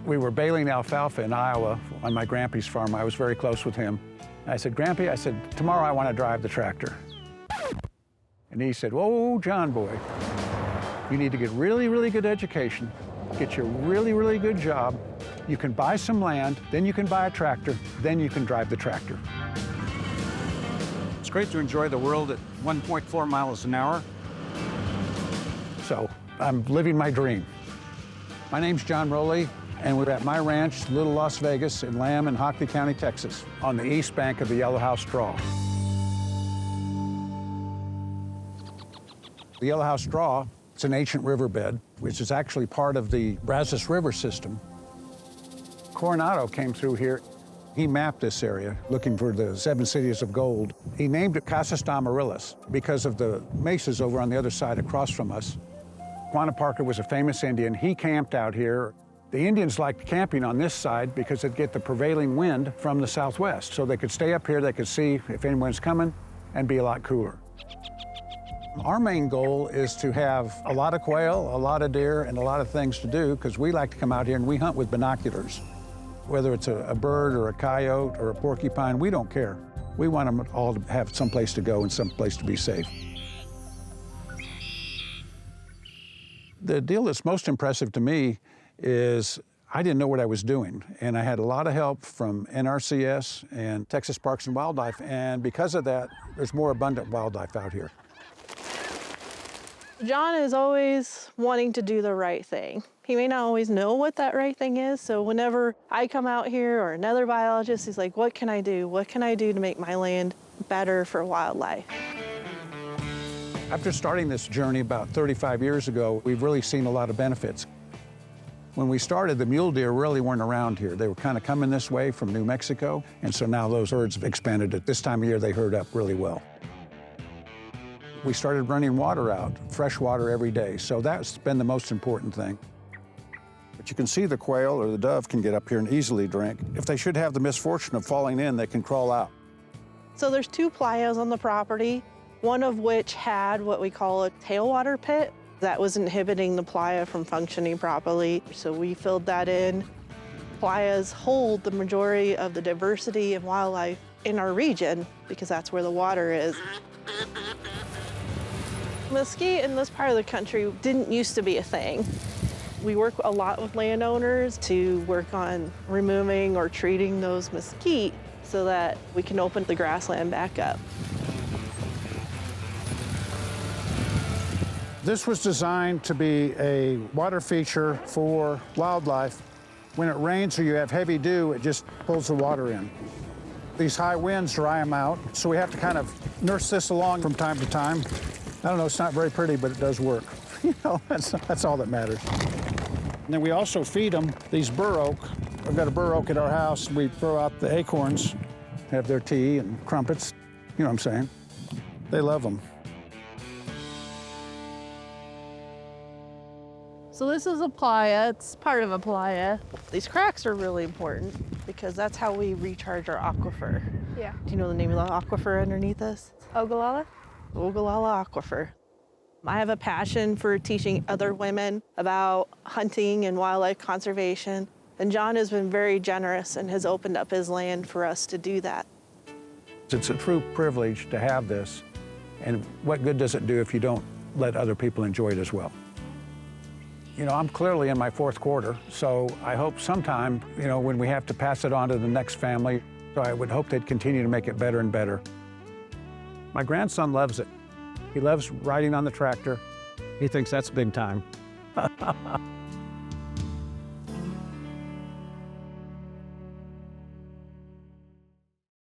We were baling alfalfa in Iowa on my grandpa's farm. I was very close with him. I said, Grampy, I said, tomorrow I want to drive the tractor. And he said, whoa, John boy, you need to get really, really good education, get you a really, really good job. You can buy some land, then you can buy a tractor, then you can drive the tractor. It's great to enjoy the world at 1.4 miles an hour. So I'm living my dream. My name's John Rowley, and we're at my ranch, Little Las Vegas, in Lamb and Hockley County, Texas, on the east bank of the Yellow House Draw. The Yellow House Draw, it's an ancient riverbed, which is actually part of the Brazos River system. Coronado came through here. He mapped this area, looking for the 7 cities of gold. He named it Casas de Amaryllis because of the mesas over on the other side across from us. Quanah Parker was a famous Indian. He camped out here. The Indians liked camping on this side because they'd get the prevailing wind from the southwest. So they could stay up here, they could see if anyone's coming, and be a lot cooler. Our main goal is to have a lot of quail, a lot of deer, and a lot of things to do, because we like to come out here and we hunt with binoculars. Whether it's a bird or a coyote or a porcupine, we don't care. We want them all to have some place to go and some place to be safe. The deal that's most impressive to me is I didn't know what I was doing, and I had a lot of help from NRCS and Texas Parks and Wildlife, and because of that, there's more abundant wildlife out here. John is always wanting to do the right thing. He may not always know what that right thing is, so whenever I come out here or another biologist, he's like, what can I do? What can I do to make my land better for wildlife? After starting this journey about 35 years ago, we've really seen a lot of benefits. When we started, the mule deer really weren't around here. They were kind of coming this way from New Mexico, and so now those herds have expanded. At this time of year, they herd up really well. We started running water out, fresh water every day, so that's been the most important thing. But you can see the quail or the dove can get up here and easily drink. If they should have the misfortune of falling in, they can crawl out. So there's 2 playas on the property, one of which had what we call a tailwater pit. That was inhibiting the playa from functioning properly, so we filled that in. Playas hold the majority of the diversity and wildlife in our region because that's where the water is. Mesquite in this part of the country didn't used to be a thing. We work a lot with landowners to work on removing or treating those mesquite so that we can open the grassland back up. This was designed to be a water feature for wildlife. When it rains or you have heavy dew, it just pulls the water in. These high winds dry them out, so we have to kind of nurse this along from time to time. I don't know, it's not very pretty, but it does work. You know, that's all that matters. And then we also feed them these bur oak. We've got a bur oak at our house. We throw out the acorns, have their tea and crumpets. You know what I'm saying? They love them. So this is a playa, it's part of a playa. These cracks are really important because that's how we recharge our aquifer. Yeah. Do you know the name of the aquifer underneath us? Ogallala? Ogallala Aquifer. I have a passion for teaching other women about hunting and wildlife conservation, and John has been very generous and has opened up his land for us to do that. It's a true privilege to have this, and what good does it do if you don't let other people enjoy it as well? You know, I'm clearly in my 4th quarter, so I hope sometime, you know, when we have to pass it on to the next family, so I would hope they'd continue to make it better and better. My grandson loves it. He loves riding on the tractor. He thinks that's big time.